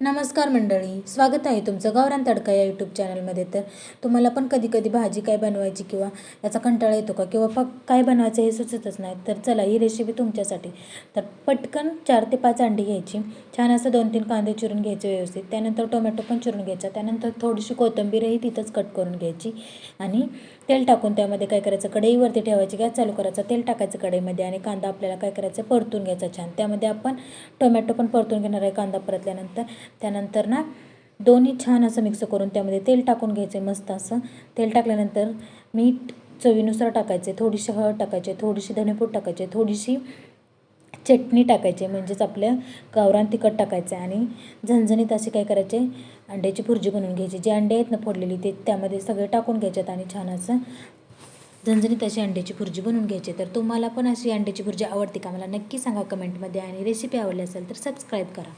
नमस्कार मंडळी, स्वागत आहे तुमचं गावरान तडका या यूट्यूब चॅनलमध्ये. तर तुम्हाला पण कधी कधी भाजी काय बनवायची किंवा याचा कंटाळा येतो का, किंवा काय बनवायचं हे सुचतच नाही, तर चला ही रेसिपी तुमच्यासाठी. तर पटकन 4 ते 5 अंडी घ्यायची, छान असं 2-3 कांदे चिरून घ्यायचे व्यवस्थित, त्यानंतर टोमॅटो पण चिरून घ्यायचा, त्यानंतर थोडीशी कोथिंबीरही तिथंच कट करून घ्यायची आणि तेल टाकून त्यामध्ये काय करायचं, कढईवरती ठेवायची, गॅस चालू करायचा, तेल टाकायचं कढईमध्ये आणि कांदा आपल्याला काय करायचं परतून घ्यायचा छान. त्यामध्ये आपण टोमॅटो पण परतून घेणार आहे कांदा परतल्यानंतर. त्यानंतर ना दोन्ही छान असं मिक्स करून त्यामध्ये तेल टाकून घ्यायचे मस्त असं. तेल टाकल्यानंतर मीठ चवीनुसार टाकायचे, थोडीशी हळद टाकायचे, थोडीशी धनेपूड टाकायचे, थोडीशी चटणी टाकायची, म्हणजेच आपल्या गावरान तिखट टाकायचं आणि झणझणीत असे काय करायचे अंड्याची भुर्जी बनवून घ्यायची. जे अंडे आहेत ना फोडलेली ते त्यामध्ये सगळे टाकून घ्यायच्यात आणि छान असं झणझणीत अशी अंड्याची भुर्जी बनवून घ्यायची. तर तुम्हाला पण अशी अंड्याची भुर्जी आवडते का मला नक्की सांगा कमेंटमध्ये, आणि रेसिपी आवडली असेल तर सबस्क्राईब करा.